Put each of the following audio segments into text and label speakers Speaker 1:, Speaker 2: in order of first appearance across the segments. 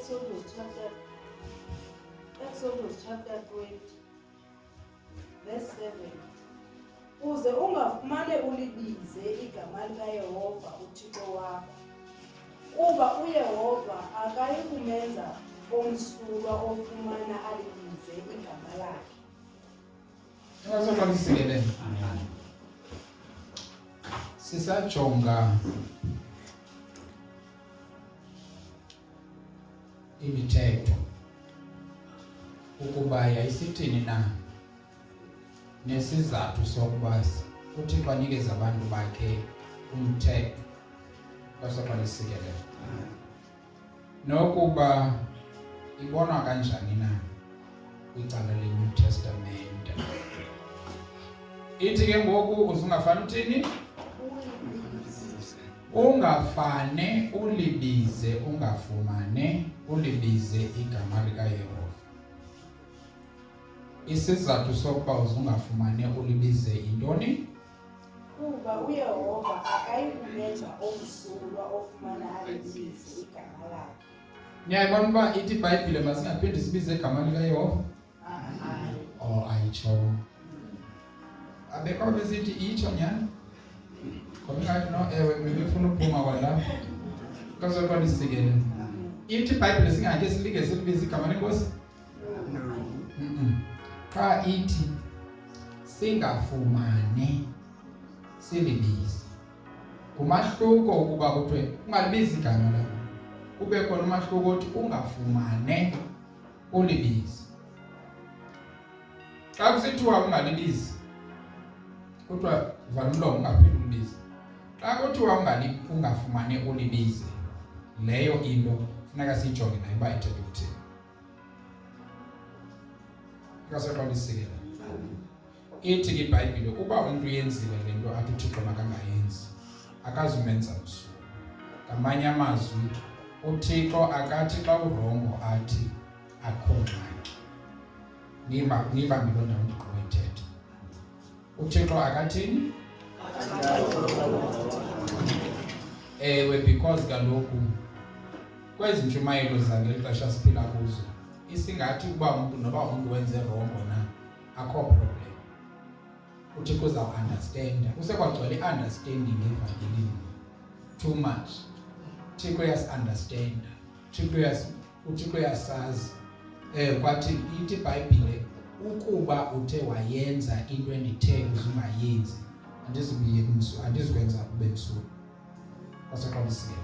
Speaker 1: Exodus chapter 20, verse 7. Uze ungafumane ulibize igama likaYehova uThixo wakho, kuba uYehova akayikumenza omsulwa ofumana alibize igama lakhe.
Speaker 2: Ngazokalisikele. Sisajonga imithetho ukuba yayisithini na nesizathu sokuba uThixo anikeze abantu bakhe umthetho ngazokalisikele. Nokuba ibonwa kanjani na kwicala leNew Testament. Ithi ke ngoku uzungafane uthini? Ungafane ulibize, ungafumane ulibize igama likaYehova. Isizathu sokuba uzungafumane ulibize intoni?
Speaker 1: Kuba uYehova akayikumenza omsulwa ofumana alibize igama lakhe.
Speaker 2: Niyayibona uba ithi iBhayibhile masingaphinde sibize igama likaYehova? Oh, ayitsho. Abekho besithi itsho nyani? Ngoba ingathi no ewe ngifuna uphuma kwalapha. Kazokolisikele. Ithi iBhayibhile singakhe silike silibize igama lenkosi? Xa ithi singafumane silibize. Umahluko ukuba kuthiwe ungalibizi igama lakho. Kube khona umahluko othi ungafumane ulibize. Xa kusithiwa ungalibizi, kuthiwa vala umlomo ungaphinde ulibize. Xa kuthiwa ungafumane ulibize, leyo into funeka siyijonge nayo uba ithetha ukuthini. Ngazokolisikela. Ithi ke iBhayibhile uba umuntu uyenzile le nto athi uThixo makangayenzi, akazumenza msulwa. Ngamanye amazwi uThixo akathi xa urongo athi akho ngxaki. Nibambe loo ndawo ndiqoyithetha. uThixo akathini? Ewe, because kaloku kwezi ntshumayelo zangeli xesha siphila kuzo isingathi uba umuntu noba umuntu wenze rongo na akho problem. uThixo uzawunderstanda. Kusekwagcwele i-understanding evangelini too much. uThixo uyasi-understanda. uThixo uyasazi. Kwathi ithi iBhayibhile ukuba uthe wayenza into endithe uzungayenzi andizukwenza ube msulwa. Wasaqalisile.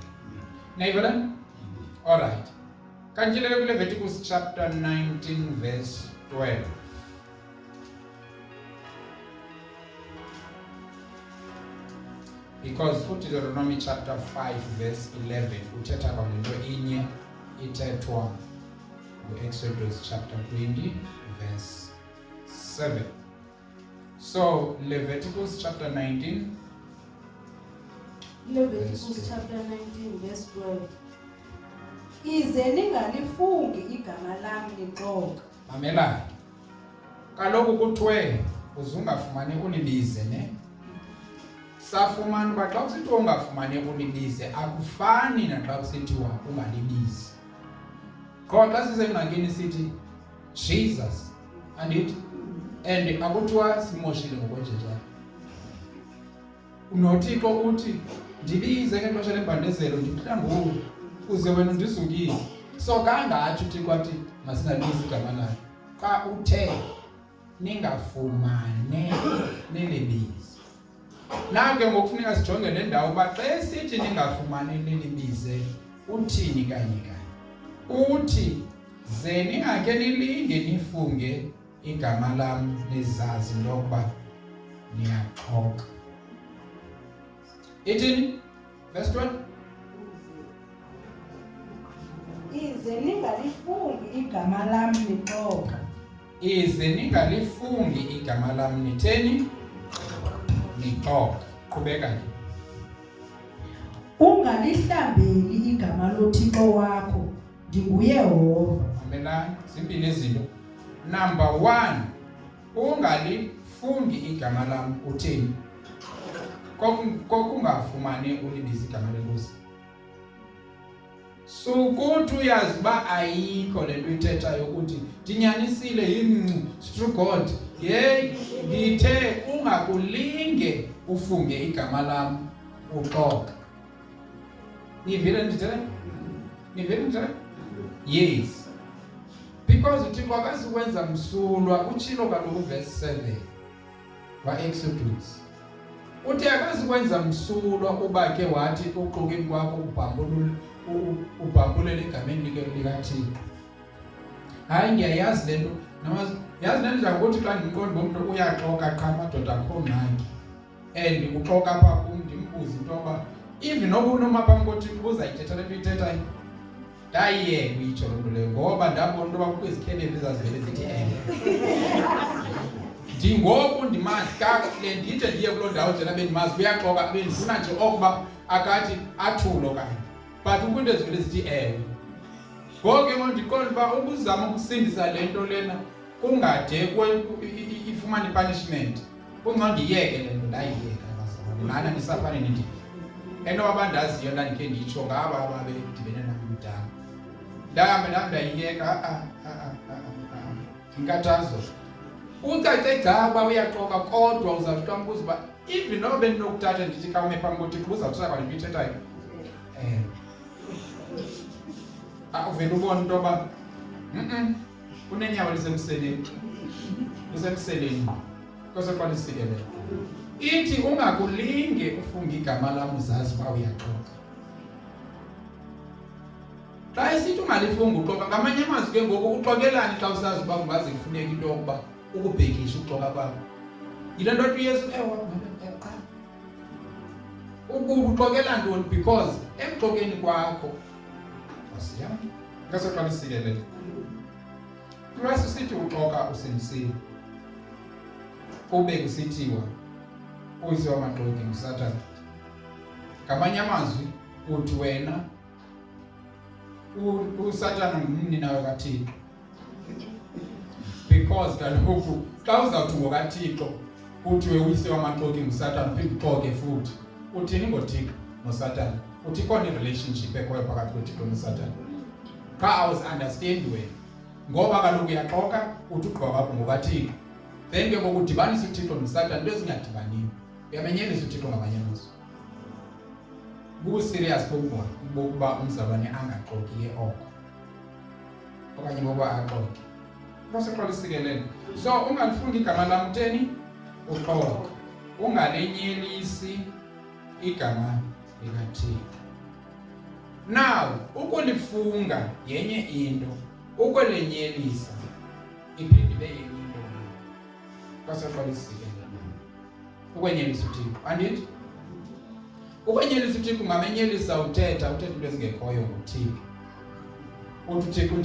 Speaker 2: Nayivela? All right. Kanti leyo Leviticus chapter 19 verse 12. Because Deuteronomy chapter 5 verse 11 uthetha kwalento inye ithethwa Exodus chapter 20 verse 7. So Leviticus chapter 19.
Speaker 1: Leviticus chapter 19 verse 12. Ize ningalifungi igama lami lixoka.
Speaker 2: Mamela. Kaloku kuthiwe uzungafumane ulibize ne. Safumana uba xa kusithiwa ungafumane ulibize akufani naxa kusithiwa ungalibizi. Kodwa sisengxakini sithi Jesus andithi and akuthiwa simoshile ngokwenjenjalo. uNothixo uthi ndibize ngexesha lembandezelo ndiphila nguwe uze wena undizukile. So kangathi uThixo athi masingalibizi igama lakhe. Xa uthe ningafumane nilibize. Nange ngokufuneka sijonge le ndawo uba xa sithi ningafumane nilibize uthini kanye kanye. Uthi ze ningake nilinde nifunge igama lam nizazi lokuba niyaxoka. Ithini? Verse 12.
Speaker 1: Ize ningalifungi igama lam lixoka.
Speaker 2: Ize ningalifungi igama lam nitheni? Nixoka. Qhubeka nje.
Speaker 1: Ungalihlambeli igama loThixo wakho, ndinguYehova.
Speaker 2: Amelani, zimbili izinto. Number 1, ungalifungi igama lam utheni? Kokungafumane ulibize igama lenkosi. Sukuthi uyazi uba ayikho le nto ithethayo ukuthi ndinyanisile yini through God. Hey, ngithe ungakulinge ufunge igama lam uxoka. Nivile ndithetha? Nivile ndithetha? Yes. Because uThixo akasikwenza msulwa, utshilo kaloku verse 7 wa-Exodus. Uthi akasikwenza msulwa uba ke wathi uxokeni kwakho ubhambulele egameni likaThixo. Hayi, ngiyayazi le nto. Yazi nendlela ukuthi xa ndimqonda umntu uyaxoka qha amadoda akho ngxaki. And uxoka apha kum ndimbuze into yoba even noba unoma phambi koThixo ubuzayithetha le nto ithethayo. Ndayiyeka uyitsho loo nto leyo ngoba ndabona into yoba kukho izikheleli ezazivele zithi ndingoku ndimazi kakuhle ndide ndiye kuloo ndawo njena bendimazi uyaxoka bendifuna nje okuba akathi athulo kanye. But ukwinto ezivele zithi ewe. Ngoku ke ndiqonda uba ukuzama ukusindisa le nto lena kungade ifumane i-punishment. Kungcono ndiyeke le nto, ndayiyeka abazalwane. Lana ndisafane nindi. Enoba abandaziyo ndandikhe nditsho ngaba ababedibene nam kudala. Ndahambe nam ndayiyeka. Inkathazo. Ucace gca uba uyaxoka kodwa uzawuthi umbuzo uba even noba bendinokuthatha ndithi xa ume phambi koThixo uzawuthetha kwale nto ithethayo. Uvele ubone into yoba unenyawo lisemseleni. Lisemseleni ngqo. Kose xa lisikelele. Ithi ungakulinge ufunge igama lam uzazi uba uyaxoka. Xa isithi ungalifunga uxoka, ngamanye amazwi ke ngoku uxokelani xa usazi uba ungaze kufuneka into yokuba ukubhekisha uxoka kwakho. Yile nto uYesu qha. Uxokela ntoni because ekuxokeni kwakho wasiyama. Ngase xa lisikelele. Lwasi sithi uxoka usindisile. Kube kusithiwa uyise wamaxoki nguSathane. Ngamanye amazwi uthi wena uSathane ngumnina wakaThixo. Because kaloku xa uzawuthi ngokaThixo kuthiwe uyise wamaxoki nguSathane phinde uxoke futhi. Uthini ngoThixo noSathane? Uthi khona i-relationship ekhoyo phakathi koThixo noSathane. Xa awuzi-understand wena. Ngoba kaloku uyaxoka uthi ugqiba kwakho ngokaThixo. Then ke ngokudibanisa uThixo noSathane into ezingadibaniyo. Uyamenyelisa uThixo ngamanye amazwi. Buku-serious bokuba umzalwane angaxoki oko. Okanye bokuba axoke. Base xa lisikelele. So ungalifungi igama lam utheni? Uxoka. Ungalenyelisi igama likaThixo. Now, ukulifunga yenye into, ukulenyelisa iphinde ibe yenye into. Base xa lisikelele. Ukwenyelisa uThixo. Andithi? Ukwenyelisa uThixo ungamenyelisa uthetha into ezingekhoyo ngoThixo. Uthi uThixo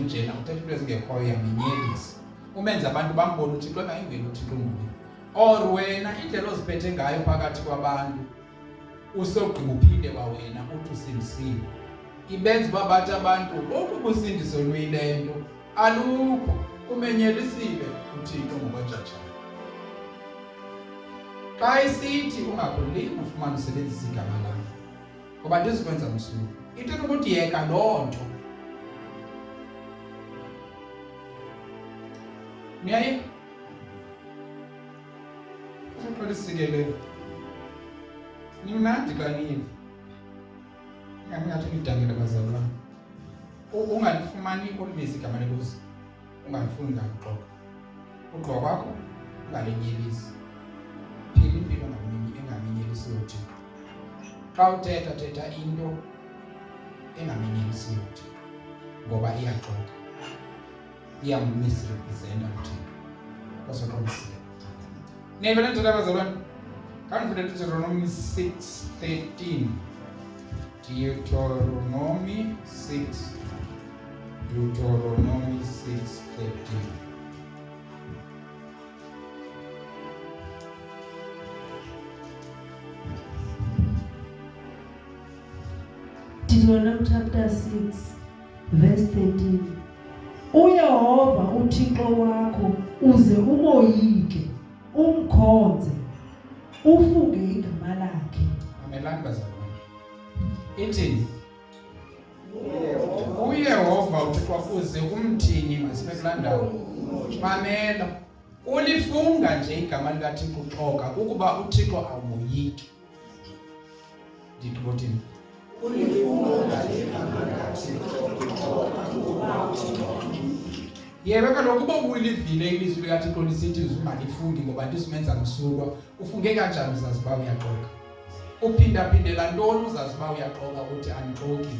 Speaker 2: njena uthetha into ezingekhoyo yamenyelisa. Umenza abantu bambone uThixo engayingeni uThixo nguye. Or wena indlela oziphethe ngayo phakathi kwabantu usogqiba uphinde kwawena uthi usindisile. Ibenza uba bathi abantu ukubusindiso lwile nto alukho, umenyelisile uThixo ngokwajajayo. Xa isithi ungakulingi ufumane usebenzisa igama lam ngoba ndizikwenza msulwa, ithetha ukuthi yeka loo nto. Niyaye? Xa lisikelele. Nimnandi xa niva. Ngathi nidangele bazalwane. Ungalifumani ulibize igama lenkosi. Ungalifuni ngakuxoka. Uxoka kwakho ungalenyelisi. Phila impilo engamenyelisi uThixo. Xa uthetha into engamenyelisi uThixo ngoba iyaxoka. Iyammisrepresenta uThixo. Kwasoqondisile. Neve le nto abazalwane. Kanifunda Deuteronomy 6:13. Deuteronomy 6:13.
Speaker 1: Deuteronomy chapter 6 verse 13. uYehova uThixo wakho uze umoyike, umkhonze, ufunge igama lakhe.
Speaker 2: Amelani bazalwane. Ithini? kuthiwa uze umthini masibe kulaa ndawo. Mamela, ulifunga nje igama likaThixo uxoka ukuba uThixo awumoyiki. Ndithi kuthini? Ulifunga nje igama likaThixo uxoka ukuba uThixo. Yebo kaloku uba ulivile ilizwi likaThixo lisithi uzungalifungi ngoba ndisumenza msulwa, ufunge kanjani uzazi uba uyaxoka? Uphindaphindela ntoni uzazi uba uyaxoka uthi andixoki?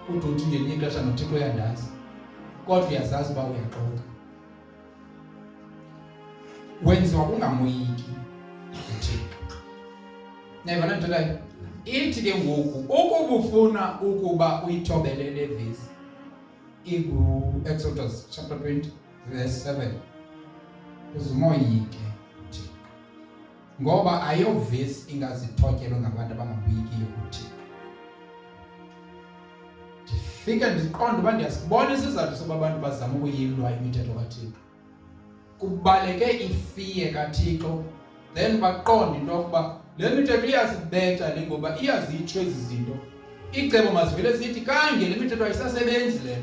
Speaker 2: Uthi ngelinye ixesha noThixo uyandazi, kodwa uyazazi uba uyaxoka. Wenziwa kungamoyiki uThixo. Nayibona nto leyo? Ithi ke ngoku ukuba ufuna ukuba uyithobelele vesi Exodus chapter 20 verse 7, uzumoyike uThixo, ngoba ayovesi ingazithotyelwa ngabantu abangamoyikiyo uThixo. Ndifike ndiqonde uba ndiyasibona isizathu soba abantu bazama ukuyilwa imithetho kaThixo. Kubaleke ifiye kaThixo, then baqonde into yokuba le mithetho iyazibetha le ngoba iyazitsho ezi zinto. Icebo mazivele sithi kange le mithetho ayisasebenzi le.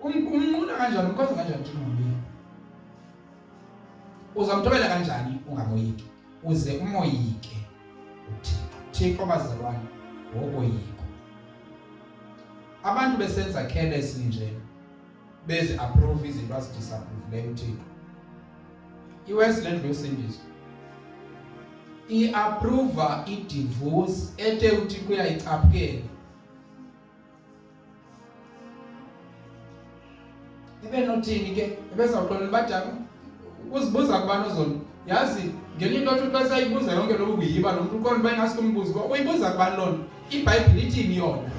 Speaker 2: Umnqula kanjani, umkhoza kanjani uThixo ungamoyiki? Uzamthobela kanjani ungamoyiki? Uze umoyike uThixo. Thixo bazalwane wokoyiko. Abantu besenza careless nje bezi approve izinto azidisapprove uThixo. iWest le ndlu yosindiso i-approve i-divorce ethe uThixo uyayicaphukela. Ibe nothini ke ebezawuxolela badala uzibuza kubani ozona. Yazi ngenye into othi xa sayibuza yonke lobu kuyiba lo muntu ukhona bayingaske umbuzo uyibuza kubani lona. iBhayibhile ithini yona?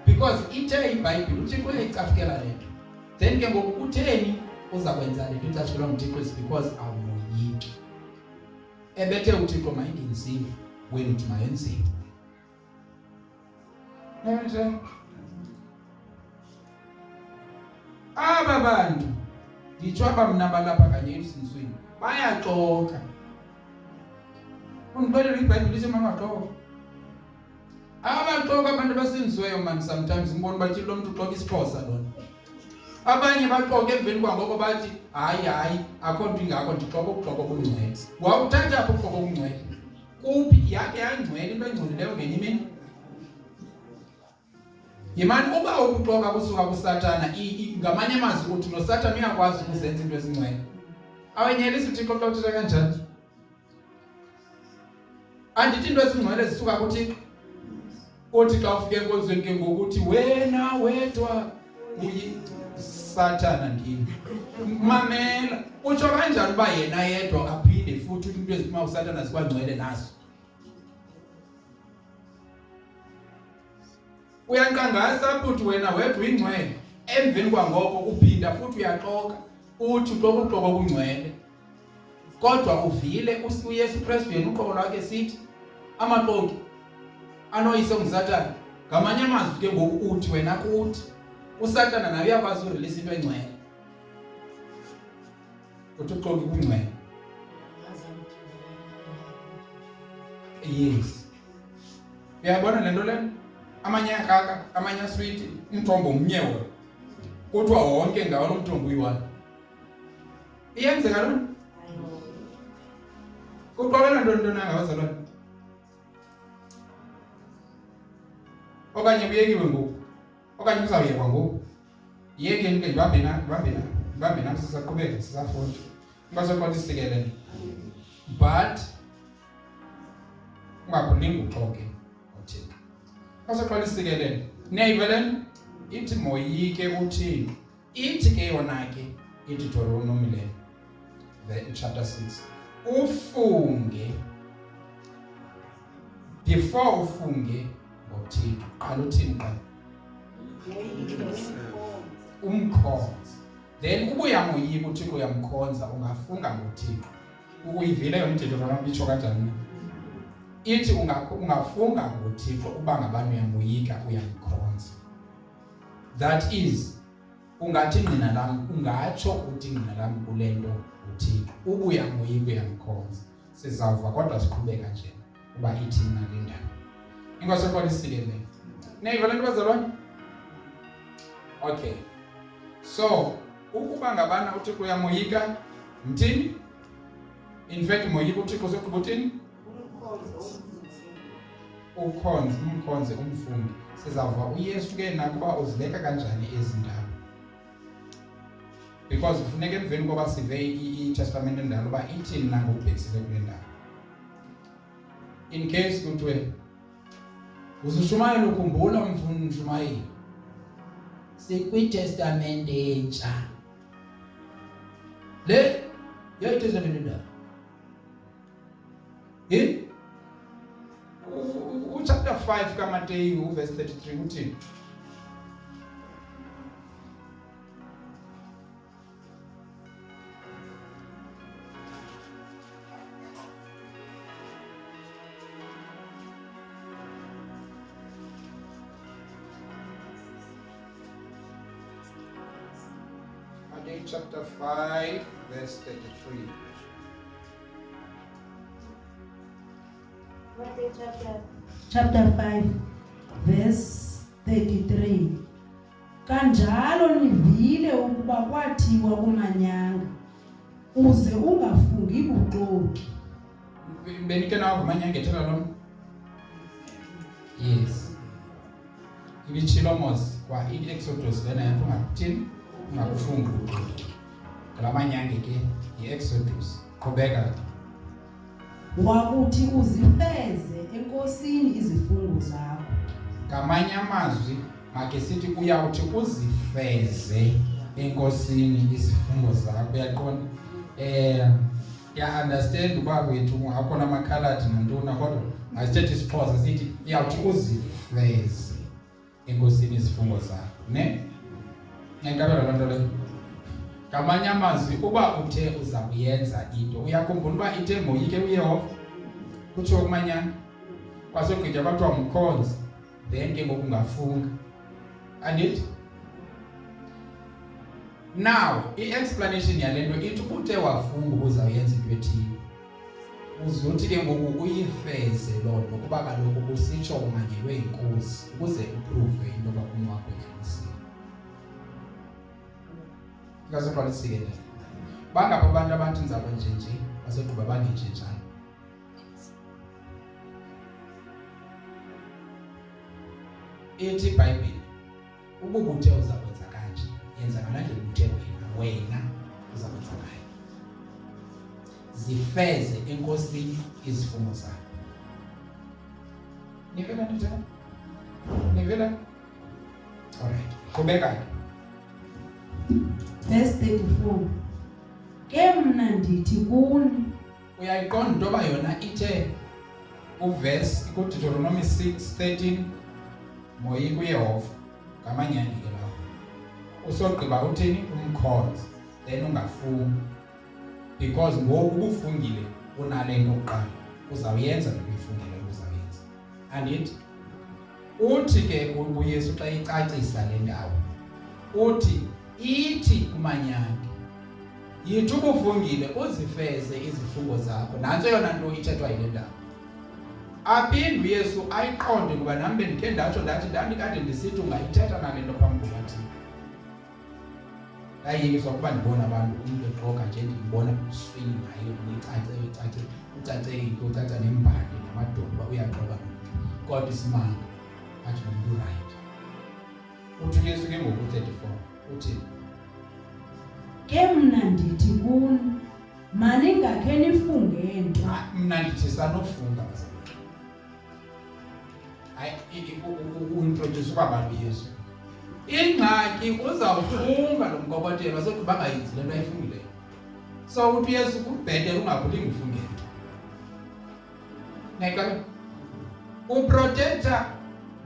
Speaker 2: Because ithe iBhayibhile uThixo uyayicaphukela le nto. Then ke ngoku kutheni uza kwenza le nto itshatshelwa nguThixo? Is because awumoyiki. Ebethe uThixo mayingenziwe wena uthi mayenziwe. Nje aba bantu nditsho abamna balapha kanye emsinsweni bayaxoka. Undixelela iBhayibhile ithi mangaxoka. Abaxoka abantu basinzweyo man, sometimes ngibona bathi lo muntu uxoka isiphosa lona. Abanye baxoka emveni kwangoko bathi hayi akho nto ingako ndixoka ukuxoka okungcwele. Wawuthatha apho ukuxoka okungcwele? Kuphi yakhe yangcwele into engcolileyo ngenye imini? Yimani uba ukuxoka kusuka kuSatana, ngamanye amazwi uthi noSatana uyakwazi ukuzenza into ezingcwele. Awenyelisa uThixo xa uthetha kanjani? Andithi into ezingcwele zisuka kuThixo. Uthi xa ufike enkonzweni ke ngokuthi wena wedwa uyiSatana ndini. Mamela, utsho kanjani uba yena yedwa aphinde futhi into eziphuma kuSatana zikwangcwele nazo? Uyanqangasa futhi wena wedwa uyingcwele, emveni kwangoko uphinda futhi uyaxoka uthi uxoka okungcwele. Kodwa uvile uYesu Kristu yena uqobo lwakhe sithi amaxoki anoyise nguSatana. Ngamanye amazwi ke ngoku uthi wena kuthi uSatana naye uyakwazi ukurelease into engcwele. Uthi uxoka ukungcwele. Yes. Uyabona le nto lena? Amanye akaka, amanye sweet, umthombo umnyewe. Kuthiwa wonke ngawo lo mthombo uyiwani. Iyenzeka lona? Kuxolela ntoni nangabazalwane? Okanye kuyekiwe ngoku? Okanye uzawuyekwa ngoku? Yekeni ke ndibambe nam sisaqhubeka sisafunda. Ungasoqala isikelele. But ungakulingi uxoke uThixo. Ungasoqala isikelele. Niyayivele ithi moyike uThixo. Ithi ke yona ke ithi Deuteronomy chapter 6. Ufunge before ufunge ngoThixo. Qala uthini qala? Umkhonza. Then ubuyamoyika uThixo uyamkhonza ungafunga ngoThixo. Uyivile yona iDeuteronomy itsho kanjani? Ithi ungafunga ngoThixo uba ngabantu uyamoyika uyamkhonza. That is ungathi ngqina lam, ungatsho uthi ngqina lam kule nto uThixo. Ubuyamoyika uyamkhonza. Sizawuva kodwa siqhubeka nje. uba ithini na le ndaba. Inkosi ekholisile le. Neyiva le nto bazalwane? Okay. So, ukuba ngabana uThixo uyamoyika, mthini? In fact, moyika uThixo sogqiba uthini? Umkhonze umfundi. Sizava uYesu ke nakuba uzileka kanjani ezindaba. Because kufuneka emveni koba sive iTestament endala uba ithini na ngokubhekisele kule ndaba. In case kuthiwe usushumayela ukhumbula mfundi mshumayeli. SikwiTestament entsha. Le yeTestament endala. Chapter 5 kaMateyu verse 33 uthini? Matthew chapter 5 verse 33.
Speaker 1: Chapter 5 verse 33. Kanjalo nivile ukuba kwathiwa kumanyanga uze ungafungi buxoki.
Speaker 2: Benike nawo kumanyanga ethela lo. Yes. Ibitshilo Mose kwa iExodus lena yathi ungathini? Ungakufungi buxoki. Ngamanyanga ke iExodus. Qhubeka.
Speaker 1: Wakuthi uzifeze enkosini izifungo zakho.
Speaker 2: Ngamanye amazwi make sithi uyawuthi uzifeze enkosini izifungo zakho. Uyaqonda? Ya understand uba wethu akhona amakhaladi nantona kodwa masithethe isixhosa sithi uyawuthi uzifeze enkosini izifungo zakho. Ne? Ngiyakabela loo nto leyo. Ngamanye amazwi uba uthe uza kuyenza into uyakhumbula uba ithe moyike uYehova kutsho kumanyanga kwasogqitya kwathiwa mkhonzi then ke ngoku ungafunga. Andithi now i-explanation yale nto ithi uthe wafunga uzawuyenza into ethile uzothi ke ngoku uyifeze loo nto kuba kaloku kusitsho umangelwe yinkosi ukuze uprove into yoba kum wakho nyanisile. Ngasoqalisile bangapha abantu abathi nzaba nje basekuba bangenje njalo. Ithi iBhayibhile ukuba uthe uzakwenza kanje yenza ngalandlela uthe wena uzakwenza ngayo. Zifeze enkosini izifungo zakho. Nivela njani? Nivela? Alright. Qhubeka.
Speaker 1: Verse 34. Ke mna ndithi kuni.
Speaker 2: Uyayiqonda into yoba yona ithe uverse kuDeuteronomy 6:13 moyika uYehova ngamanyanga ke lawo. Usogqiba uthini? Umkhonze then ungafungi. Because ngoku ubufungile unale nto kuqala uzawuyenza le uyifungile uzawuyenza. Andithi uthi ke uYesu xa icacisa le ndawo uthi ithi kumanyanga yithi ubufungile uzifeze izifungo zakho. Nantso yona nto ithethwa yile ndawo. Aphinde uYesu ayiqonde ngoba nami bendikhe ndathi ndandikade ndisithi ungayithetha nale nto phambi kukaThixo. Ndayiyekiswa kuba ndibona abantu umntu eqoka nje ndimbona uswini nayo ucace into ucaca nembali namadolo uba uyaqoka kodwa isimanga athi nomntu right. Uthi uYesu ke ngoku 34 uthi
Speaker 1: ke mna ndithi kuni maningakhe nifunge nto.
Speaker 2: Mna ndithi sanofunga bazalwane. Uintroduce kwabantu uYesu. Ingxaki uzawufunga lo mkokotelo basethi bangayenzi le nto ayifungileyo. So uthi uYesu kubhetele ungabulingi ufunge nto. Neka uprotector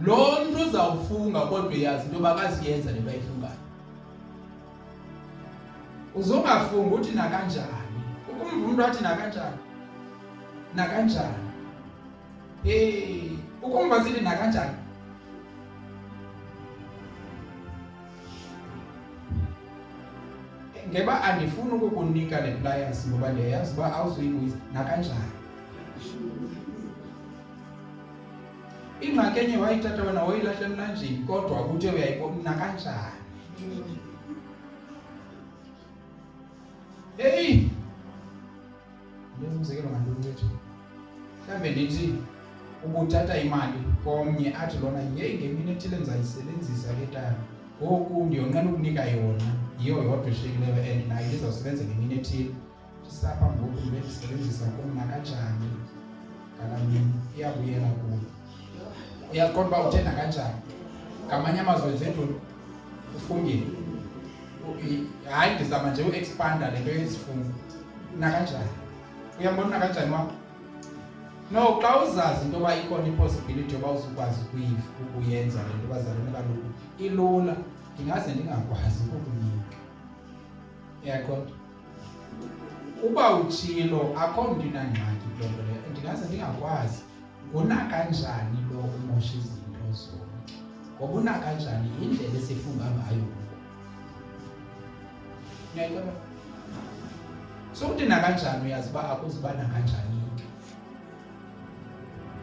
Speaker 2: lo mntu uzawufunga kodwa uyazi into yoba akaziyenza le nto ayifungayo. Uzungafunga uthi nakanjani. Ukumva umuntu athi nakanjani. Nakanjani. Ukumva sithi nakanjani. Ngeba andifuni ukukunika le pliers ngoba ndiyayazi uba awuzuyibuyisa nakanjani. ingxaki enye wayithatha wena woyilahla emlanjeni kodwa uthe uyayibona kanjani. Hey, umzekelo ngantoni wethu? Mhlawumbe ndithi ubuthatha imali komnye athi lona ngemini ethile ndizayisebenzisa le tana, ngoku ndiyonqena ukunika yona, yiyo yodwa eshiyekileyo and nayo izawusebenza ngemini ethile. Isapha ngoku ndisebenzisa kumna kanjani ngala mini, iyabuyela kulo. Uyaqonda uba uthenda kanjani? Ngamanye amazwi wenze ntoni? Ufungile. Hayi ndizama nje u-expanda le nto yezifungo. Nakanjani? Uyambona kanjani wakho? No, xa uzazi into yoba ikhona i-possibility yoba uzukwazi ukuyenza le nto bazalwane kaloku ilula, ndingaze ndingakwazi ukukunika. Uyaqonda? Uba utshilo akho mntu inangxaki kuloo nto leyo, ndingaze ndingakwazi. Unakanjani lo umosha izinto zonke? Ngoba unakanjani yindlela esifunga ngayo. Uyaqonda? So uthi nakanjani uyazi uba akuzuba nakanjani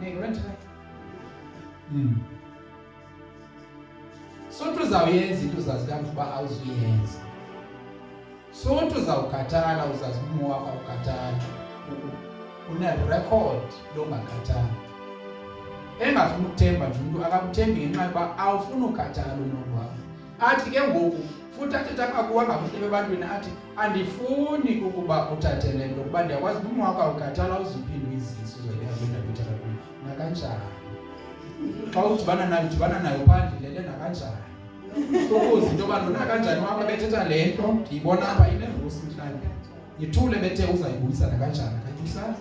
Speaker 2: into. Sothi uzawuyenza into uzazi kakuhle uba awuzuyenza. Sothi uzawukhathala uzazi umoya wakho awukhathali. Une-record longakhathali. Engafuni ukuthemba nje umuntu akakuthembi ngenxa yoba awufuni ukhathala umuntu wakho. Athi ke ngoku futhi athetha kakuwa ngabuhle bebantwini athi andifuni ukuba uthathe le nto kuba ndiyakwazi uba umoya wakho awukhathala uzuphinde uyizise uzoyazi into abithetha kuyo. Nakanjani? Xa udibana nayo phandle nakanjani? Ukuze into yoba lona kanjani wakho bethetha le nto ndiyibona apha inerusi mhlawumbi. Yithule bethe uzayibuyisa nakanjani akayibuyisayo.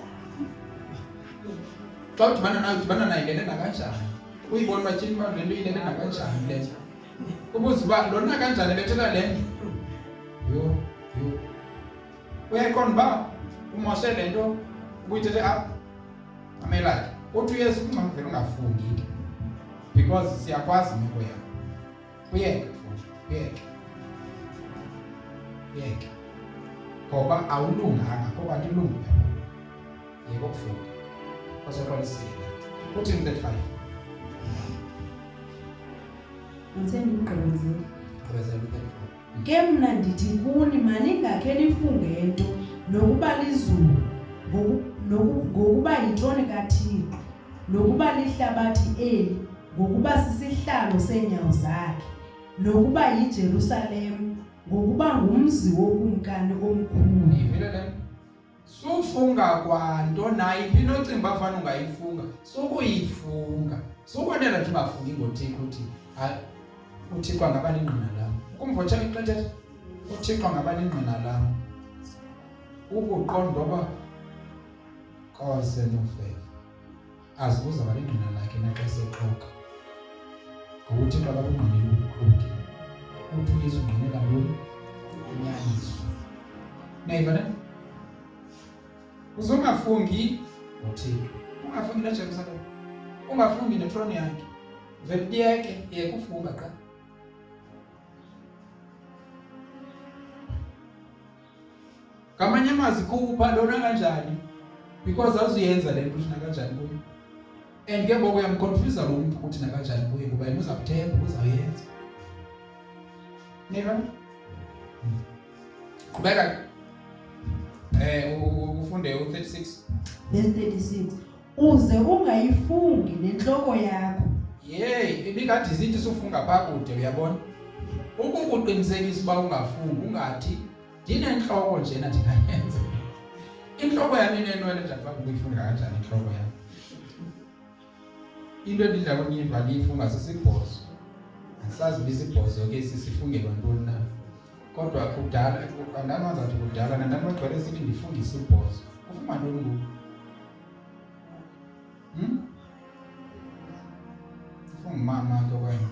Speaker 2: Xa udibana nayo le nakanjani? Uyibona uba tyhini uba le nto ilele nakanjani le nto. Ubuze uba lona kanjani bethetha le nto. Yho. Uyayiqonda uba umoshe le nto ubuyithethe apha. Amelake. Uthi uyesu ungavele ungafungi because siyakwazi imeko yakho. Uyeke. Ngoba awulunganga, ngoba andilungi. Yebo kufunga. Kwasokwalisile. Uthi in 35.
Speaker 1: Ngizengigqibezela. Ke mna ndithi kuni maningakhe nifunge nto nokuba lizulu, ngokuba yitoni kaThixo, nokuba lihlabathi eli, ngokuba sisihlalo seenyawo zakhe, nokuba yiJerusalem, ngokuba ngumzi wokumkani omkhulu.
Speaker 2: Ivile le sufunga kwanto nayiphi nocimba afana ungayifunga sukuyifunga sukonela nje ungafungi ngoThixo uthi uThixo angaba lingqina lam. Ukumvotsha ixesha uThixo angaba lingqina lam. Ukuqonda uba kose nofela azibuza balingqina lakhe naxa sexoka ngoba uThixo akabungqineli ubukhulu. Uthi uYesu ungqinela lolu unyaniso. Nayiva ne? Uzungafungi ngoThixo. Ungafungi neJerusalem. Ungafungi netroni yakhe. Vele yeke ufunga qha. Ngamanye amazwi kupha lona kanjani because awuzuyenza le nto uthina kanjani kuyo. And ke ngoku uyamconfuse lo muntu ukuthi nakanjani kuye ngoba yena uzakuthemba uzawuyenza. Neva? Qhubeka. Ufunde u36.
Speaker 1: Verse 36. Uze ungayifungi nenhloko yakho.
Speaker 2: Ibikade izithi sufunga pha kude uyabona. Ukukuqinisekisa uba ungafungi ungathi ndinenhloko nje nathi kanyenze. Inhloko yami inenwele nje apha ukuyifunga kanjani inhloko yami. Into endidla kunyiva liyifunga sisibhozo. Asazi bisibhozo ke sisifungelwa ntoni na. Kodwa kudala andamazi athi kudala nandamagcwele sithi ndifunge isibhozo. Ufuma ntoni ngoku? Ufumama ke okanye.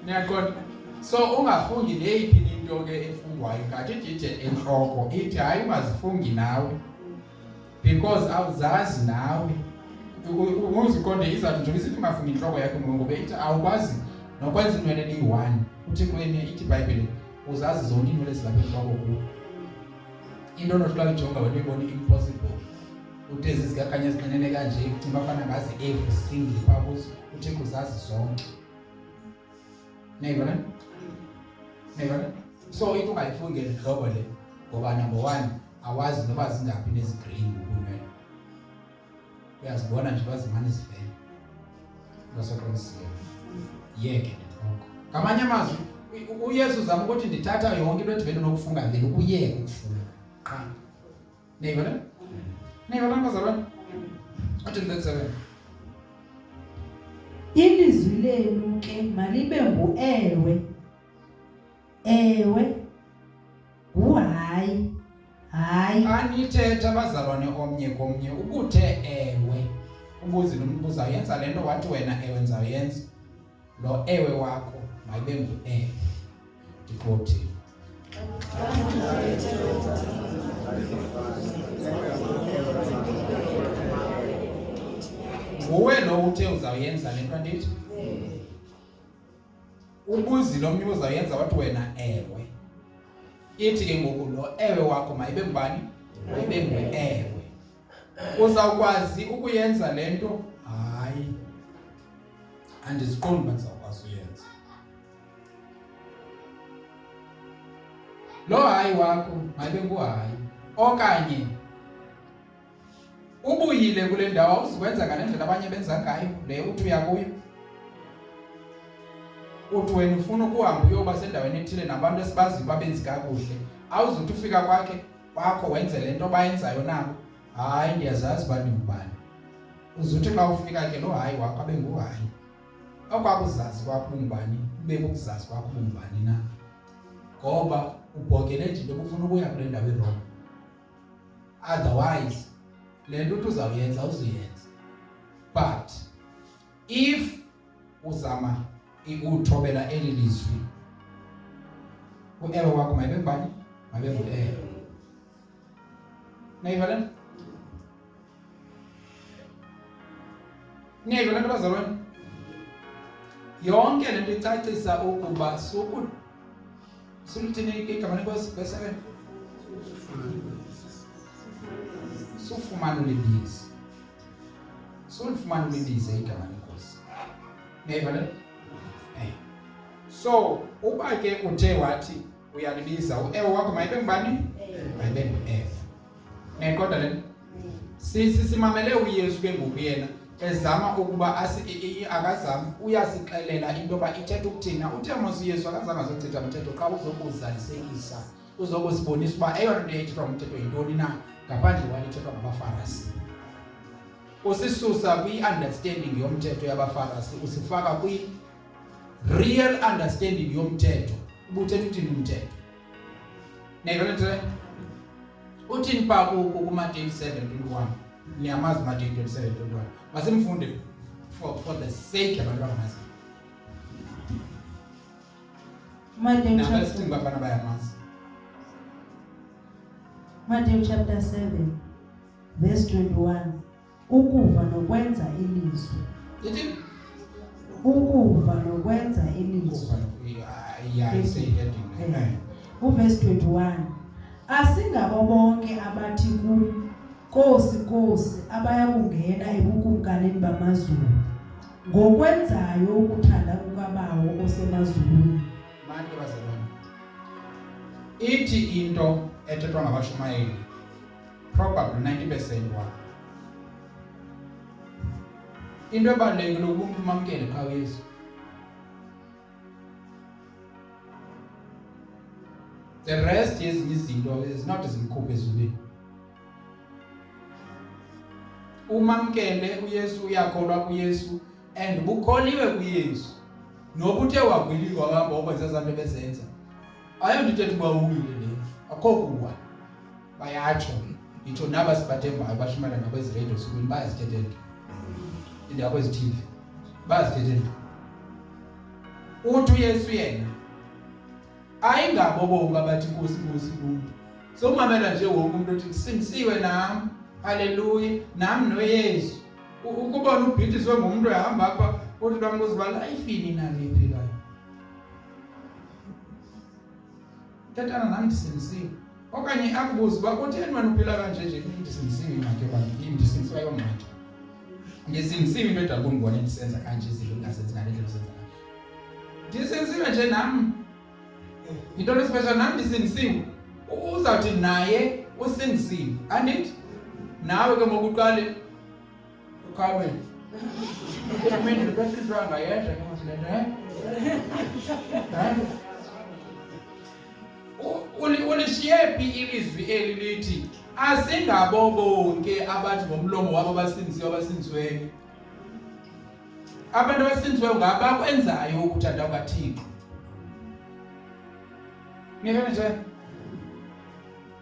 Speaker 2: Niyaqonda? So ungafungi leyiphi into ke efungwayo ngathi ithi enhloko ithi hayi ungazifungi nawe because awuzazi nawe. Uziqonde izathu nje isithi ungafungi inhloko yakho ngoba ithi awukwazi nokwenza inwele eyi-1. Uthi kwenye ithi iBhayibhile uzazi zonke inwele ezilapha enhloko kuyo. Into onohlala ujonga wena uyibona impossible Uthezi zikakanye ezinenene kanje ucimba afana ngazi every single purpose uThixo uzazi zonke. Neyibona? So into ungayifungele hlobo le ngoba number 1 awazi noba zingaphi nezigreen kunwena. Uyazibona nje bazimana izivele. Ngasoqonisiwe. Yeke lokho. Ngamanye amazwi uYesu uzama ukuthi ndithatha yonke into edibene nokufunga vele ukuyeka ukufunga. Qha. Neyibona? Bazalwane. Athi ndetsebe.
Speaker 1: Ilizwi lenu ke malibe ngu-ewe. Ewe. Hayi.
Speaker 2: Anithetha bazalwane omnye komnye ubuthe ewe. Ubuzi nombuza uyenza lento wathi wena ewe nzawuyenza. Lo ewe wakho mayibe ngu-ewe. Dipoti. Nguwe lo uthe uzawuyenza lento ndithi. Ubuzi lo mnye uzawuyenza wathi wena ewe. Ithi ke ngoku lo ewe wakho mayibe ngubani? Mayibe ngu-ewe. Uzawukwazi ukuyenza lento? Hayi. Andiziqondi uba ndizawukwazi uyenza. Lo hayi wakho mayibe nguhayi. Okanye ubuyile kule ndawo awuzikwenza ngale ndlela abanye benza ngayo le uthi uya kuyo. Uthi wena ufuna ukuhamba uyoba sendaweni ethile nabantu esibaziyo babenzi kakuhle. Awuzuthi ufika kwakho wenze lento bayenzayo nabo. Hayi ndiyazazi uba ndingubani. Uzuthi xa ufika ke lo hayi wakho abe nguhayi. Okwakuzazi kwakho ungubani, ube ukuzazi kwakho ungubani na. Ngoba ubhokele nje into ufuna ukuya kule ndawo erong. Otherwise lento uthi uzawuyenza uzuyenza. But if uzama ukuthobela eli lizwi uewe wakho mayibe ngubani? Mayibe ngu-ewe. Nayivale? Nayivale bazalwane? Yonke lento icacisa ukuba sulithini igama lenkosi verse 7. Sufumane ulibize. Sulifumane ulibize igama lenkosi. Nayivale? So uba ke uthe wathi uyalibiza uewe wakho mayibe ngubani? Mayibe ngu-ewe. Neqonda lento? Simamele uYesu ke ngoku yena ezama ukuba akazama uyasixelela into yoba ithetha ukuthina. Uthe mos uYesu akazange azochitha umthetho xa uzokuzalisekisa, uzokusibonisa uba eyona nto ethethwa umthetho yintoni na ngaphandle walithethwa ngabaFarisi. Usisusa kwi-understanding yomthetho yabaFarisi usifaka kwi-real understanding yomthetho. Ubuthetha uthini umthetho? Neyibona uthini pha kuMateyu 7:21. Niyamazi uMateyu 27:21. Masimfunde for the sake abantwana mazi.
Speaker 1: Matthew chapter 7 verse 21. Ukuva nokwenza ilizwi.
Speaker 2: Yithi
Speaker 1: ukuva nokwenza ilizwi. Verse 21. Asingabo bonke abathi Nkosi Nkosi abaya kungena ebukumkaneni bamazulu ngokwenzayo ukuthanda kukaBawo osemazulwini.
Speaker 2: Manje bazalwane. Ithi into ethethwa ngabashumayeli probably 90% wa. Into ebalulekile ukuthi umamkele qha uYesu. The rest yezinye izinto is not zimkhuphe ezulwini. Umamkele uYesu, uyakholwa kuYesu and bukholiwe kuYesu. Noba uthe wagwilika wahamba okwenza zanto bezenza. Ayondithetha uba uwile le. Akho kuwa. Bayatsho. Itsho naba sibathembayo bashumela nakwezi radio sukuni bayazithethela. Indaba kwezi TV. Bayazithethela. Uthi uYesu yena ayingabo bonke abathi Nkosi Nkosi kumuntu. So umamela nje wonke umuntu othi singisiwe nami. Haleluya. Nami noYesu. Ukubona ubhidiswe ngumuntu ohamba apha uthi bambuza bala ayifini naliphi la. Thethana nami singisiwe. okanye akubuze uba kutheni wena uphila kanje nje ndisindisiwe ingxaki yoba ndisindisiwe yomngxaki ndisindisiwe into edala ukundibona ndisenza kanje izinto ndingazenzi ngale ndlela usenza ngayo ndisindisiwe nje nam into lesipesha nam ndisindisiwe uzawuthi naye usindisiwe andithi nawe ke ngokuqale ukhawe mina ndibesizwa ngayedwa ke masilene ulishiyephi ilizwi eli lithi asingabo bonke abantu ngomlomo wabo abasindisiweyo. Abantu abasindisiweyo ngabakwenzayo ukuthanda kukaThixo. Ngiyabona nje.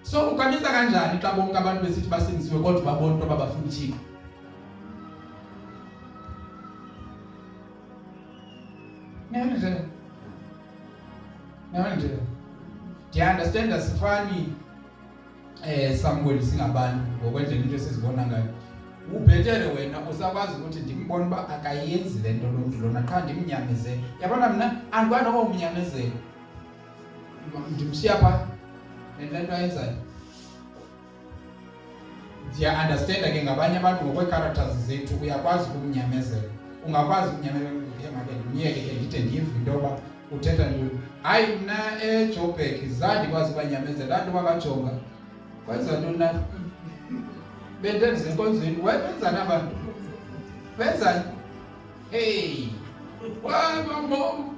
Speaker 2: So ukamisa kanjani xa bonke abantu besithi basindisiwe kodwa babona into abafuna uThixo? Ngiyabona nje. Do you understand asifani Samuel singabantu ngokwendlela into esizibona ngayo. Ubhetele wena usakwazi ukuthi ndimbone uba akayenzi lento lomuntu lona qha ndimnyamezele. Yabona mina andikwazi ukumnyamezela. Ndimshiya pha lento ayenzayo. Ndiya understand ke ngabanye abantu ngokwe-characters zethu uyakwazi ukumnyamezela. Ungakwazi ukunyamezela ngiyeke ke ndithe ndive into yoba uthetha ntoni. Hayi mna eJoburg zandikwazi ukubanyamezela abantu bakajonga kwenza ntoni na bendenze enkonzweni wenzani abantu wenzani hey wabamo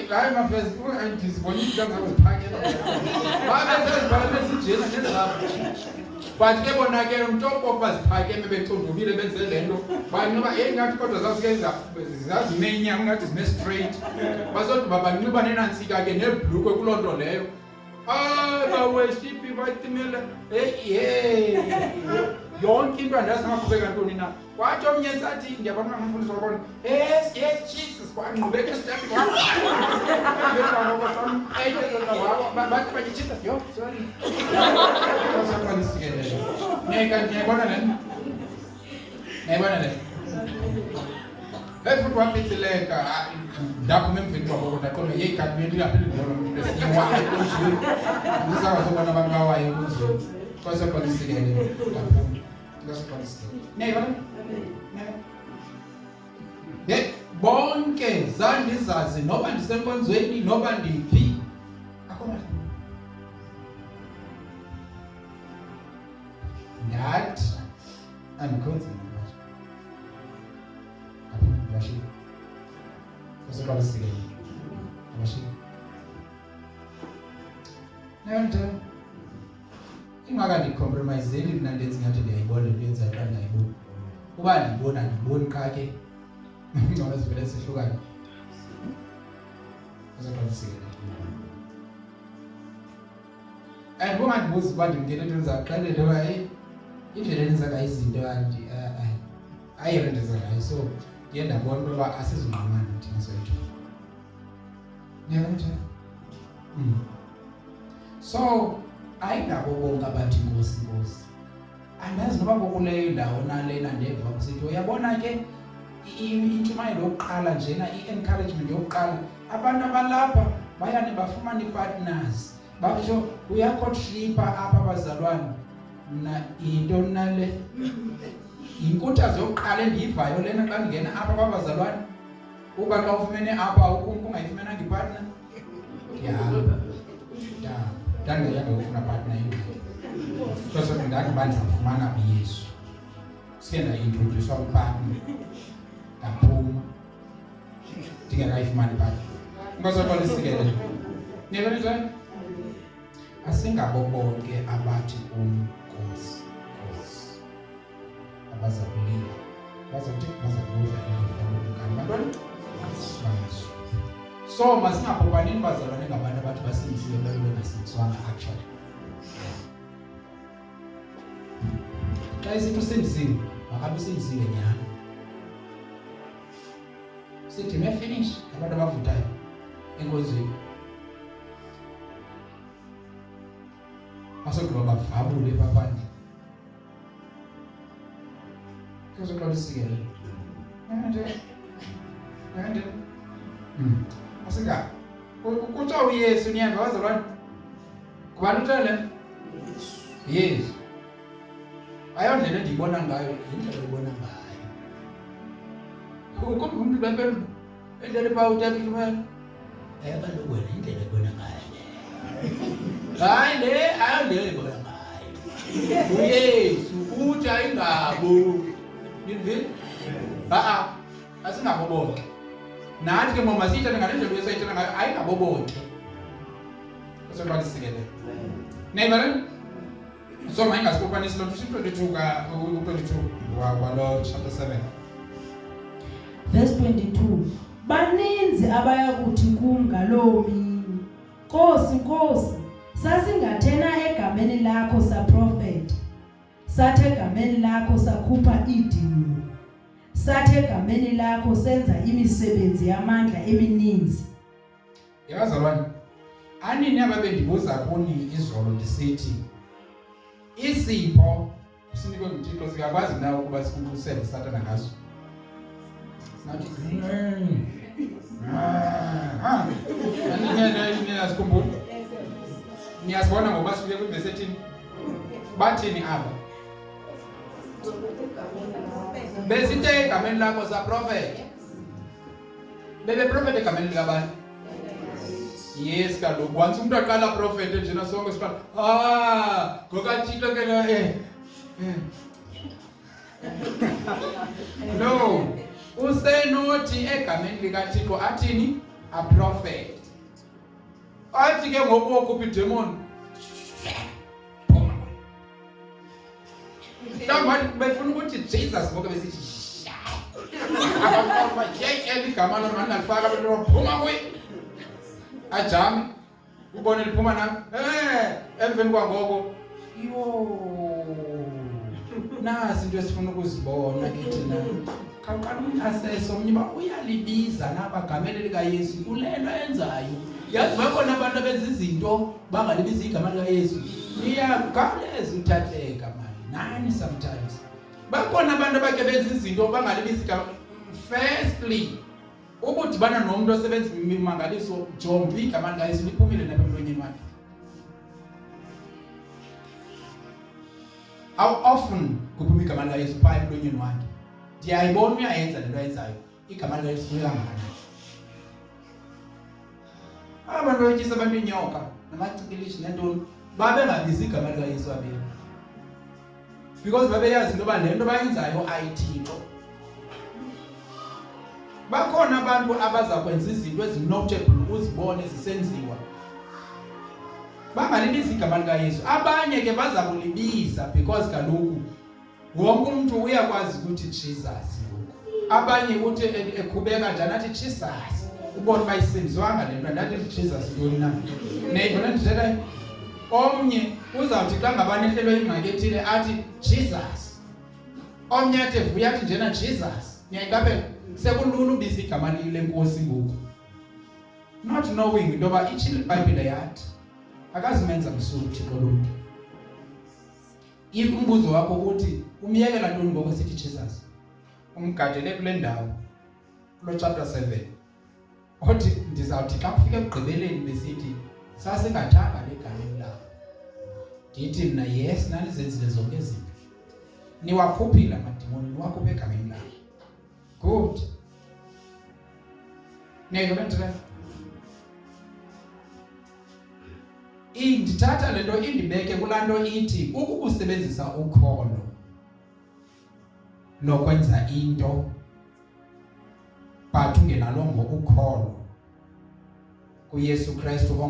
Speaker 2: hayi mafezi ndizibona into ngaziphakela babesezibhalele sijena nenzapho but ke bona ke umuntu okokuba ziphakeme bethundubile benze lento banoba ngathi kodwa zasike zazimenya ngathi zime straight bazothi babanxiba nenantsika ke nebhlukwe kuloo nto leyo baweshipi batimela yonke into andazingaqhubeka ntoni na kwathi omnye sathi ndiyabona umfundisi wakona yes Jesus kwangqubeka esitapi bathi bajitshisa yo sorry niyayibona le futhi waphitileka ndaphuma emveni kwabo ndaqonda yeyi kanti bendingaphinde ndibona umuntu esiyiwayo ekunzweni ndisakazobona abantu bawayo ekunzweni kwaseqonisikele niyayibona bonke zandizazi noba ndisenkonzweni noba ndiphi akhona ndathi andikhonzi abashiki kwaseqonisikele abashiki nento ingakandicompromiseli mna ndenzi ngathi ndiyayibona into yenzayo xa ndingayiboni uba ndiyibona ndiyiboni qha ke ngcono zivele zihlukane kwaseqonisikele and bungandibuzi uba ndimngene into ndizakuxelela uba indlela endiza ngayo izinto ayiyona ndenza ngayo so ndiye ndabona ukuba asizungqumana thina soyitho niyabona so ayingabo bonke abathi inkosi andazi noba bokuleyo ndawo nalena ndeva kusithi uyabona ke intshumayelo yokuqala njena i-encouragement yokuqala abantu abalapha bayane bafumana ii-partners batsho uyakhotripha apha bazalwane mna into nale yinkuthazo yokuqala endiyivayo lena xa ndingena apha kwabazalwane uba xa ufumene apha ungayifumenanga ipartner ndandiyanga ufuna partner yingxaki kosoke ndandiba ndizafumana uyesu sike ndaintrodyuswa upartner ndaphuma ndingekayifumani ipartner inkosoqolisikele niyabona asingabo bonke abathi umnkosi abazakulila bazakuthi bazakubuza bantwana so masingabhobanini bazalwane ngabantu abathi basindisiwe babe bengasindiswanga actually xa isithi usindisiwe makabe usindisiwe nyhani sithi me-finish abantu abavutayo enkozweni basogqiba bavabule paphandle kuzoqolisikele asinga kutsho uyesu niyeva bazalwane Kubani uthele? Yes. Ayondlela endiyibona ngayo, indlela ebona ngayo. Ukumbe umuntu bempela endlela ba uThixo kumele. Kaloku wena indlela ebona ngayo. Hayi le ayondlela ebona ngayo. uYesu uthi ayingabo. Yini? Asingabo bonke. Nathi ke mama siyithanda ngale ndlela uyesayithanda ngayo ayingabo bonke. Sokuba lisikele. Neighbor, so manje asikopanisa lo 22 ka 22 wa chapter 7.
Speaker 1: Verse 22. Baninzi abayakuthi kum ngaloo mini, Nkosi, Nkosi, sasingathena egameni lakho saprofeta, sathi egameni lakho sakhupha iidemoni, sathi egameni lakho senza imisebenzi yamandla emininzi.
Speaker 2: Yabazalwane, anini ababendibuza kuni izolo ndisithi isipho sinikwe uThixo sikakwazi na ukuba sikumkhusele Satan ngaso. Nathi niyazikhumbula? Niyazibona ngoba sifike kwivesi ethini? Bathini aba? Besithe egameni lakho saprofeta. Bebeprofeta egameni likabani? Yes, kaloku once umuntu aqala prophet njena sonke siqala ngokaThixo ke no, usenothi egameni likaThixo athini? A prophet. Athi ke ngoku okhupha idemon. Mhlawumbe befuna ukuthi Jesus ngoku besithi akaqoqa iGama lona ngalifaka abantu baphuma kuye. Ajame ubone liphuma na emveni kwangoko nasi into esifuna ukuzibona ke thina qala umthaseso omnye uyalibiza nabagameni likaYesu kulento yenzayo. Yazi bakhona abantu abenza izinto bangalibiza igama likaYesu, niyakhawuleza uthatheka manje nani. Sometimes bakhona abantu abake benza izinto bangalibiza igama. Firstly, ubudibana nomuntu osebenza imimangaliso, jombi igama likaYesu liphumile lapha emlonyeni wakhe. How often kuphuma igama likaYesu phaa emlonyeni wakhe? Ndiyayibona uyayenza lento ayenzayo, igama likaYesu liyangana. Abantu bayetyisa abantu inyoka namacikilishi nentoni babengabizi igama likaYesu abeni, because babeyazi into yoba le nto bayenzayo ayithixo. Bakhona abantu abaza kwenza izinto ezinotable uzibone zisenziwa bangalibiza igama likaYesu. Abanye ke baza kulibiza because kaloku wonke umuntu uyakwazi ukuthi Jesus. Abanye uthi ekhubeka njani athi Jesus, ubone bayisenziwanga le nto ndathi Jesus ntoni na. Neyibona ndithetha omnye uzawuthi xa ngabani ehlelwe ingxaki ethile athi Jesus, omnye athi vuya athi njena Jesus. Niyayikapela sekulula ubiza igama lenkosi ngoku, not knowing into yoba itshile iBhayibhile yathi akazimenza msuthi lo mntu. Umbuzo wakho uthi umyekela ntoni ngoku sithi Jesus? Umgadele kule ndawo kulo chapter 7 othi ndizawuthi xa kufika ekugqibeleni besithi sasingathanga legameni lakho. Ndithi mna yes, nanizenzile zonke izinto, niwakhuphile amadimoni, niwakhuphe egameni lakho. Good. Neyibona indithatha le nto indibeke kulaa nto ithi ukukusebenzisa ukholo nokwenza into but ungenalongo ukholo kuYesu Kristu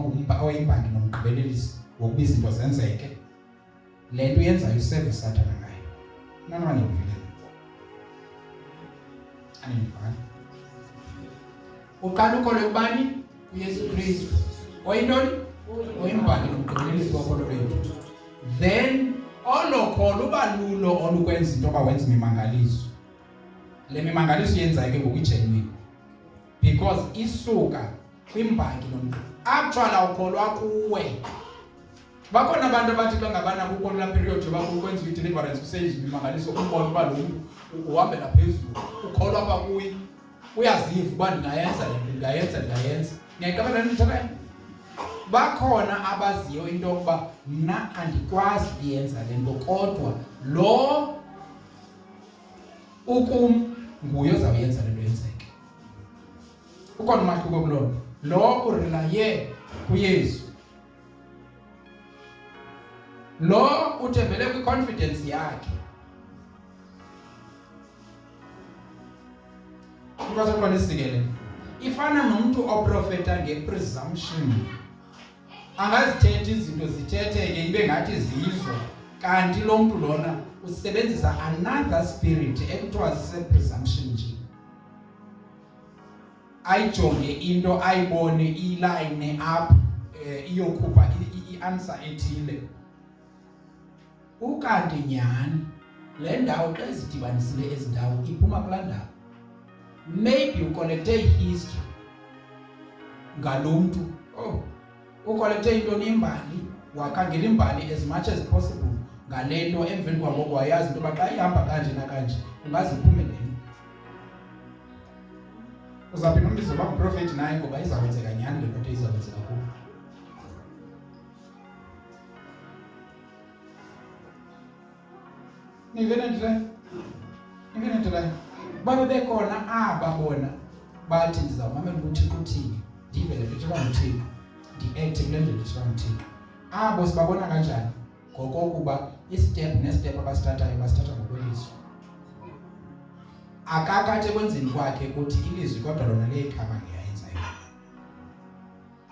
Speaker 2: oyimbangi nomgqibelelisi wokuba izinto zenzeke. Le nto yenzayo useve Satan ngayo. Nani anivile? Anivile? Uqala ukholo kubani? kuYesu Kristu. Oyintoni? Oyimbangi nomgqibelelisi wokholo lwethu. Then olokholo uba lulo olukwenza into yoba wenza imimangaliso. Le mimangaliso yenzayo ke ngokugenuine because isuka kwimbangi nomntu. Actually awukholwa kuwe. Bakhona abantu abathi xa ngabana kukho la period yoba kukwenza i-deliverance kuseyizi imimangaliso umbona uba lo mntu uhambela phezulu, ukholwa apha kuye, uyaziva uba ndingayenza le nto, ndingayenza. Niyayicabanga le nto bakhona abaziyo into yokuba mna andikwazi uyenza le nto, kodwa lo ukum nguye ozawuyenza le nto yenzeke. Ukhona umahluko kuloo nto. Lo urelaye kuYesu, lo uthembele kwi-confidence yakhe. Ukwazi nesikelele ifana nomuntu oprofeta nge-presumption. Angazithetha izinto zithetheke ibe ngathi zizo, kanti lo mntu lona usebenzisa another spirit ekuthiwa sise-presumption nje. Ayijonge into, ayibone iline up, iyokhupha i-answer ethile. Ukanti nyhani le ndawo xa zidibanisile ezi ndawo iphuma kulaa ndawo. Maybe uconnecte history ngalo mntu. Uconnecte into nembali, wakhangela imbali as much as possible ngale nto, emveni kwangoko wayazi into yoba xa ihamba kanje nakanje ungaze iphume le nto. Uzawuphinda umbizo uba nguprofethi naye ngoba izawenzeka nyhani le nto izawenzeka kubo. Nivene nto leyo. Babe bekhona aba bona bathi ndizawumamela uThixo uthini, ndive le nto ethethwa nguThixo, ndi-acte kule nto ethethwa nguThixo. Abo sibabona kanjani? Ngokokuba istep nestep abasithathayo basithatha ngokwelizwi. Akakathi ekwenzeni kwakhe ukuthi ilizwi kodwa lona leyikhama ngeyayenza yona.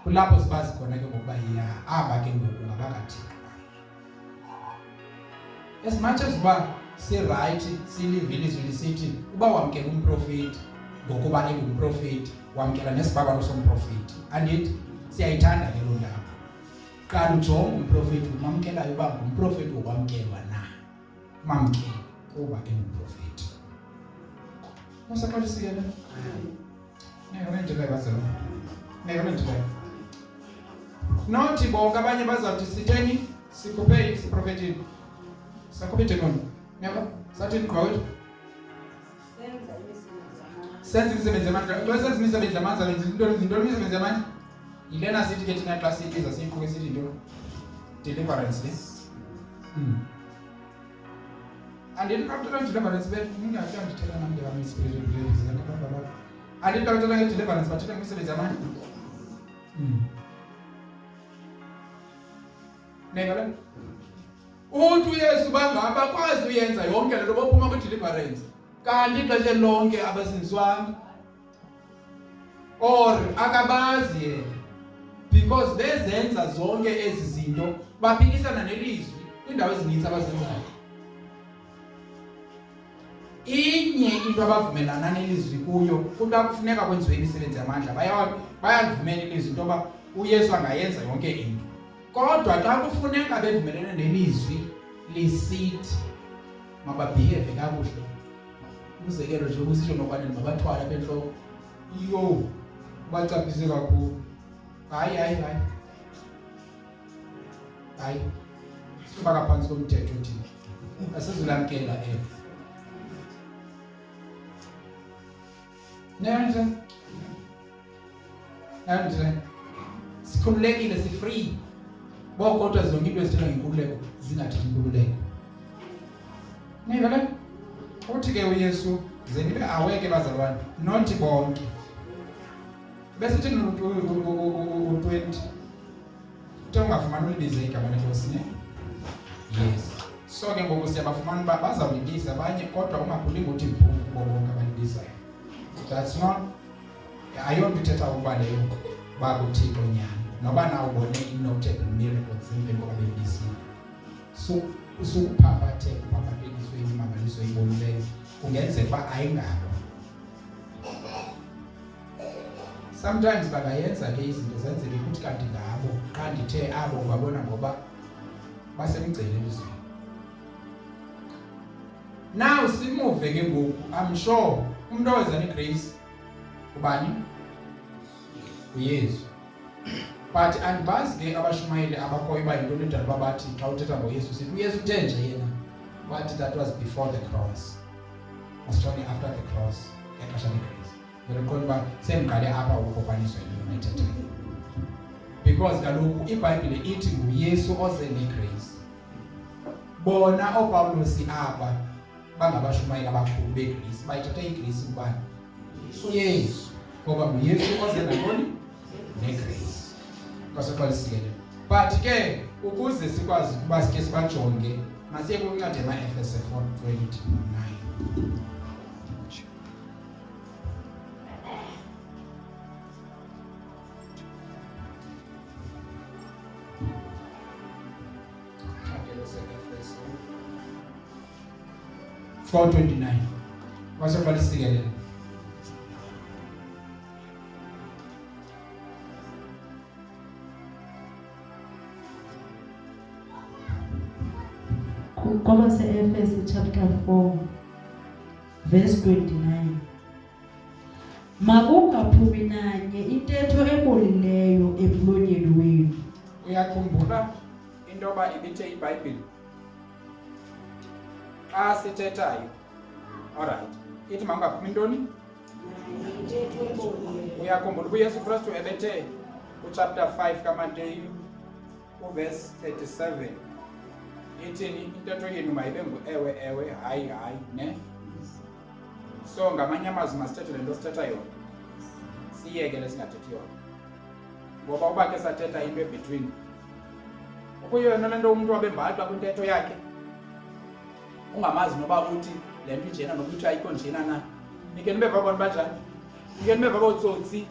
Speaker 2: Kulapho sibazi khona ke ngokuba aba ke ngoku ngabakaThixo. As much as uba si-right silive ilizwi lisithi uba wamkela umprofethi ngokuba engumprofethi, wamkela nesibabalo somprofethi. Andithi siyayithanda ke loo ndawo. Qala ujonge umprofethi umamkelayo uba ngumprofethi wokwamkelwa na. Mamkele kuba engumprofethi. Masaqalisile. Ngendlela bazalo. Ngendlela. Nothi bonke abanye bazawuthi sitheni sikhuphe siprofethini. Sakhuphe noni? Nyaba, sathi niqhawethu. Senza imisebenzi yamandla. Lo senza imisebenzi yamandla lenza into imisebenzi yamandla. Yilena sithi ke thina xa siyibiza siyiqhuke sithi into deliverance le. Andithi xa kuthethwa deliverance ningathi andithela nam ndewami spirit represent abantu ababo. Andithi xa kuthethwa nge-deliverance bathetha ngemisebenzi yamandla. Nengale uthi uYesu bangaba kwazi uyenza yonke lento bophuma kwi-deliverance, kanti ixesha lonke abasindiswanga or akabazi yena, because bezenza zonke ezi zinto baphikisana nelizwi indawo ezininzi abazenzayo. Inye into abavumelana nelizwi kuyo kuba kufuneka kwenziwe imisebenzi yamandla, bayalivumela ilizwi into yoba uYesu angayenza yonke into. Kodwa xa kufuneka bevumelene nelizwi lisithi mababhiyeve kakuhle, umzekelo nje ukusitsho nokwanini mabathwala bentloko, iyo bacaphise kakhulu, hayi sifaka phantsi komthetho thina asizulamkela nenze sikhululekile, si-free. Kodwa zonke into ezithethwa ngenkululeko zingathethi inkululeko. Nivele uthi ke uYesu ze nibe aweke bazalwane, not bonke. Besithi u-20 uthe ungafumani ulibize igama lenkosi ne? Yes. So ke ngoku siyabafumana uba bazawulibiza abanye, kodwa ungakhuli ngothi mphungu kubo bonke abalibizayo. That's not, ayonto ithetha ukuba leyo bakuThixo nyani, noba na ubone i-notable miracles emveni koba bebizile. Usukuphaphatheka, uphaphathekiswe imimangaliso eyibonileyo, kungenzeka uba ayingabo. Sometimes bangayenza ke izinto zenzeke kuthi kanti ngabo, xa ndithe abo ungabona ngoba basemgceni elizweni. Now simuve ke ngoku, I'm sure umuntu oweza negrace ubani? uYesu. But andibazi ke abashumayeli abakhoyo uba yintoni edala uba bathi xa uthetha ngoYesu sithi uYesu uthe nje yena, but that was before the cross, was shortly after the cross, ngexesha legrace. Ngirekhona uba semqale apha ukukwaniswa yintoni ethethayo. because kaloku iBhayibhile ithi nguYesu oze negrace. Bona oPawulos aba bangabashumayeli abakhulu begrace bayithatha igrace ubani? Yesu. Ngoba nguYesu oze nantoni? Negrace. Kwasekwalisikele. But ke ukuze sikwazi ukuba sike sibajonge masiye kuncwadi emaEfese 4:29. Kwasekwalisikele.
Speaker 1: KwabaseEfese chapter 4 verse 29. Makungaphumi nanye intetho ebolileyo emlonyeni wenu.
Speaker 2: Uyakhumbula into yoba ibithe iBhayibhile xa sithethayo, alright, ithi makungaphumi intoni?
Speaker 1: Intetho ebolileyo.
Speaker 2: Uyakhumbula uYesu Kristu ebethe chapter 5 kaMateyu verse 37 ithini? Intetho yenu mayibe ewe ewe, hayi hayi, ne? So ngamanye amazwi masithethe le nto sithetha yona, siyeke lesingathethi yona, ngoba uba ke sathetha into ebetween ukuyona le nto umuntu wabembaxa kwintetho yakhe ungamazi noba uthi le nto njena noba uthi ayikho njena na. Nike nibe babona banjani? Nike nibe babotsotsi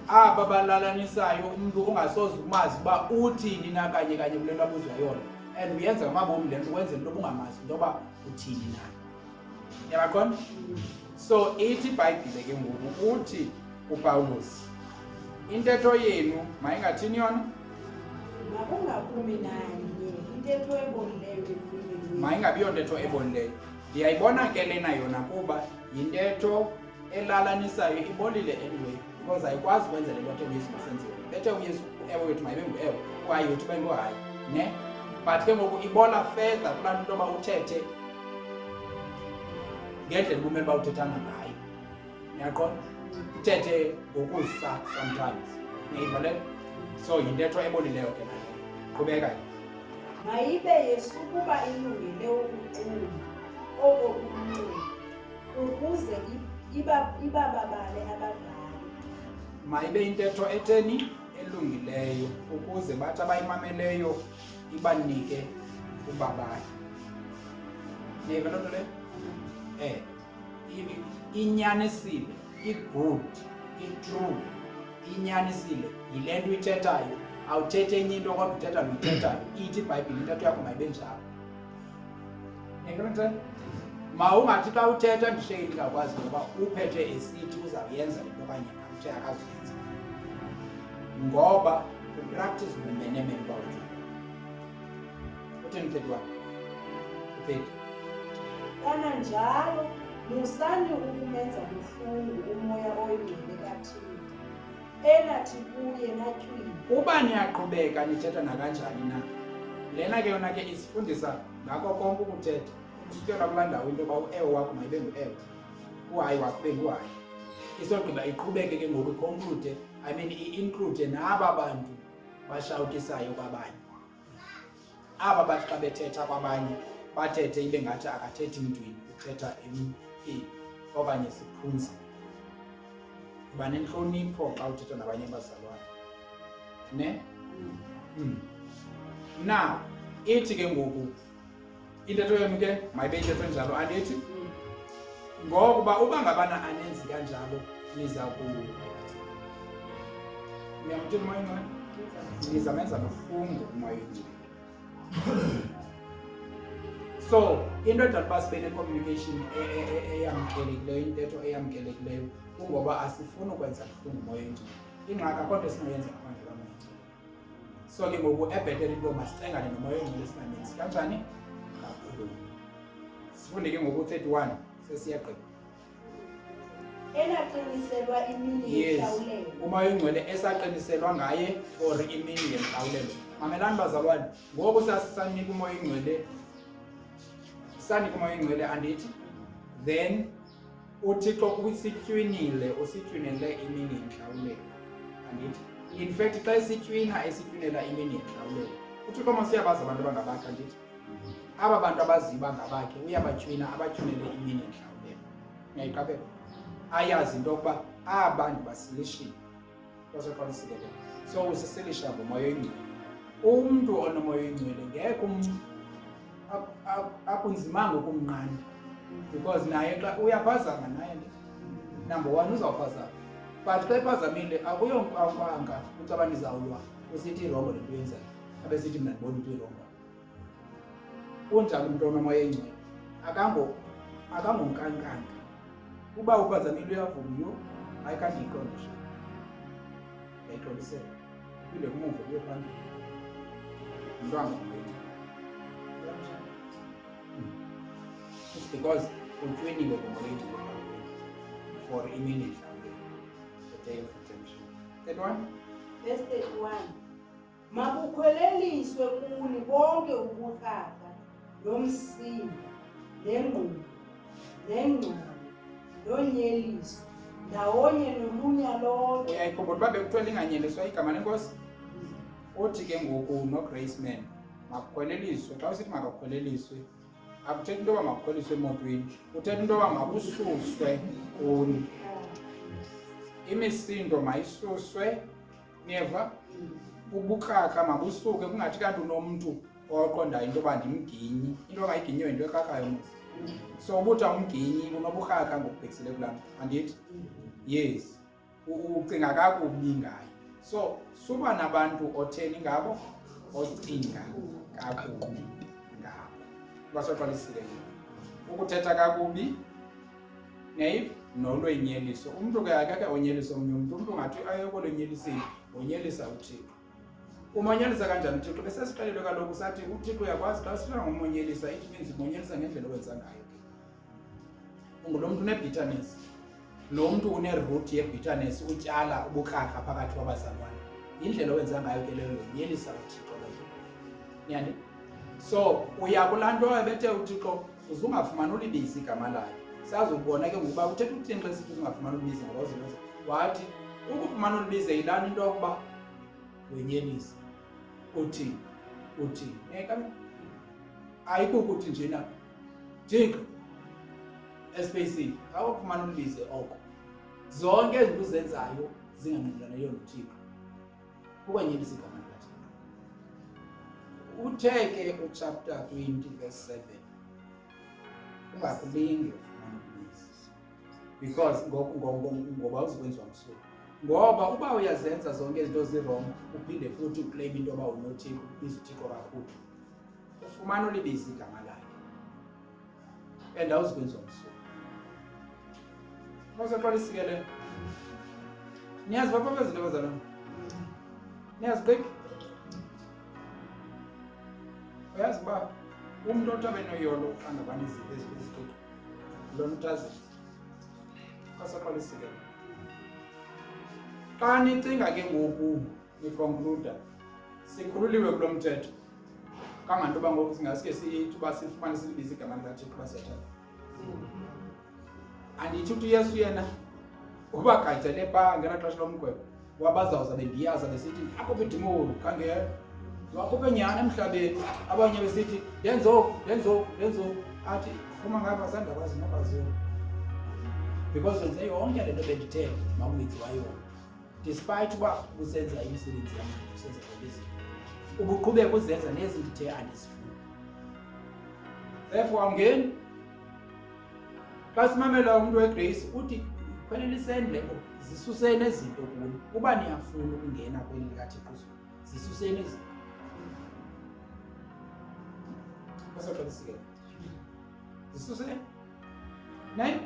Speaker 2: aba balalanisayo umuntu ungasoze umazi uba uthini na kanye kanye kule nto abuzwa yona, and uyenza ngamabomi le nto ukwenzela into obungamazi into yoba uthini na. Yabaqonda? So ithi iBhayibhile ke ngoku uthi uPawulos intetho yenu mayingathini yona?
Speaker 1: Makungaphumi nanye intetho ebolileyo emlonyeni wenu.
Speaker 2: Mayingabiyo ntetho ebolileyo. Ndiyayibona ke lena yona kuba yintetho elalanisayo, ibolile anyway, because ayikwazi ukwenza le nto uYesu masenziwe. Bethe uYesu ewe wethu mayibe nguewe, kwaye wethu baye ngohayi, ne? But ke ngoku ibola further kulaa nto yoba uthethe ngendlela ubumele uba uthethana ngayo. Niyaqonda? Uthethe ngokusa sometimes. Niyayiva le? So yintetho ebolileyo ke naleyo. Qhubeka ke.
Speaker 1: Mayibe Yesu kuba ilungele ukucula okokumncuma ukuze ibababale abadala.
Speaker 2: Mayibe intetho etheni? Elungileyo ukuze bathi abayimameleyo ibanike ubabayo. Niyayiva loo nto leyo? Inyanisile, i-good, i-true, inyanisile, yile nto uyithethayo. Awuthethe enye into kodwa uthetha lo uyithethayo. Ithi iBhayibhile intetho yakho mayibe njalo. Niyayibona? Mawungathi xa uthetha ndishiyeke ndingakwazi ngoba uphethe esithi uzawuyenza le nto okanye akuthe akazuyenza. Ngoba upractice bumenemene uba wenza. Utheni mthetho wakho? Uphethe.
Speaker 1: Kananjalo musani ukumenza buhlungu umoya oyingcwele kaThixo enathi kuye nathwini.
Speaker 2: Uba niyaqhubeka nithetha nakanjani na, lena ke yona ke isifundisa ngako konke ukuthetha kusukela kulaa ndawo into yoba uewe wakho mayibe nguewe, uhayi wakho ube nguhayi. Isogqiba iqhubeke ke ngoku iconclude, I mean i-include naba bantu bashawutisayo kwabanye, aba bathi xa bethetha kwabanye bathethe ibe ngathi akathethi mntwini, uthetha okanye siphunzi. Uba nentlonipho xa uthetha nabanye abazalwane, ne? Now ithi ke ngoku intetho yenu ke mayibe intetho njalo, andithi ngokuba uba ngabana anenzi kanjalo niza niyamthini umoya oyingcwele, nizamenza buhlungu umoya oyingcwele. So into edala uba sibe ne-communication eyamkelekileyo, intetho eyamkelekileyo, kungoba asifuni ukwenza buhlungu umoya oyingcwele. Ingxaki akho nto esinoyenza ngaphandle komoya oyingcwele. So ke ngoku ebhetere into masicengane nomoya oyingcwele singamenzi kanjani kakhulu. Sifunde ke ngoku 31 sesiyagqiba.
Speaker 1: Enaqiniselwa imini yenhlawulelo.
Speaker 2: Umoya oyingcwele esaqiniselwa ngaye for imini yenhlawulelo. Mamelani bazalwane, ngoku sasisanika umoya oyingcwele, sanika umoya oyingcwele andithi, then uThixo usitywinile, usitywinele imini yenhlawulelo, andithi. In fact xa isitywina esitywinela imini yentlawulo uThixo masiyabazi abantu abangabakhe ndithi aba bantu abaziba ngabakhe uyabatywina abatywinele imini yentlawulo. Uyayiqaphela? Ayazi into yokuba abantu basilishile kwaseqwalisikele. So usisilisha ngomoya oyingcwele. Umntu onomoya oyingcwele ngekho akunzimanga ukumnqanda because naye xa uyaphazama naye number 1 uzawuphazama. But xa ephazamile akuyonkwanga ucaba nizawulwa usithi irongo lento yenzayo abesithi mna ndibona into irongo. Unjalo umntu onomoya oyingcwele akangomkankanga. Uba uphazamile uyavunywa ayikanti yiqondisha. Yayixolisela phinde kumuva kuye phambili umntwana it's because utywiniwe ngomoya for imini yentlawulo, the day of redemption. That one?
Speaker 1: Verse 31. Makukhweleliswe kuni bonke ubukraka nomsindo nengqondo nengcwalo nonyeliso ndawonye nolunya lonke.
Speaker 2: Uyayikhumbula uba bekuthiwa linganyeliswa igama lenkosi? Uthi ke ngoku no-Graceman makukhweleliswe. Xa usithi makakhweleliswe akuthethi into yoba makukhweleliswe emotweni, uthetha into yoba makususwe kuni. Imisindo mayisuswe, niyeva? Ubukraka mabusuke, kungathi kanti unomntu oqondayo into yoba ndimginyi. Into ongayiginyiyo yinto ekrakayo mos. So ubuthi umginyi unobukraka ngokubhekisele kulaa nto, andithi? Yes, ucinga kakubi ngayo. So suba nabantu otheni ngabo ocinga kakubi ngabo. Basoqwalisile ukuthetha kakubi nolwenyeliso. Umntu ke akake onyelisa omnye umntu. Umntu ngathi ayoko lwenyelisile onyelisa uThixo. Umonyelisa kanjani uThixo? Besesixelelwe kaloku sathi uThixo uyakwazi xa sithiwa ngomonyelisa it means umonyelisa ngendlela owenza ngayo. Ungulo mntu une-bitterness. Lo mntu une-root ye-bitterness utyala ubukraka phakathi kwabazalwane. Yindlela owenza ngayo ke leyo yonyelisa uThixo leyo. Nyani? So uya kulaa nto ebethe uThixo uzungafumani ulibize igama layo. Sazubona ke ngokuba uthetha uThixo esithi uzungafumani ulibize ngoba uzibenza. Wathi ukufumana ulibize yilaa into yokuba wenyelisa. Uthi ayikukuthi njena Thixo espacing awufumana ulibize oko zonke izinto uzenzayo zinganqandanayo noThixo ukwenyelisa igama likaThixo. Utheke uchapter 20 verse 7 ungakulingi ufumana ulibize because ngoba uzikwenziwa msuku. Ngoba uba uyazenza zonke izinto zirong uphinde futhi uclaim into yoba unoThixo ubiza uThixo kakhulu ufumana ulibize igama lakhe and awuzikwenziwa msuku. Basoqwalisikele niyazi bapha izinto abazalwana niyazi bek uyazi uba umntu othabe noyolo angabani izinto ezikuqu lona utazi. Basoqwalisikele xa nicinga ke ngoku niconcluda sikhululiwe kulo mthetho kanganto uba ngoku singasike sithi uba sifumane silibize igama likaThixo uba siyathatha. Andithi uthi uYesu yena uba gayithele phaa ngelaxesha lomgwebo wabazawuza bendiyaza besithi akuphi idimoni khangela wakhuphe nyhani emhlabeni. Abanye besithi lenzo athi phuma ngapha sandakwazi nobaziyo because wenze yonke le nto bendithe makungenziwa yona despite uba usenza imisebenzi yami usenza lezi ubuqhubeka uzenza nezi ndithe andizifuni. Therefore awungeni xa simamela umntu weGrace uthi khweleliseni le nto zisuseni ezinto kuni. Uba niyafuna ukungena kweli likaThixo zisuseni ezinto. Basoqwalisikele zisuseni naye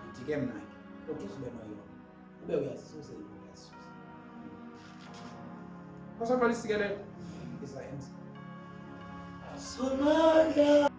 Speaker 2: ndithi ke mna ke uthi ube noyona ube uyazisusa into uyazisusa. Basoqwalisikele isayensi somandla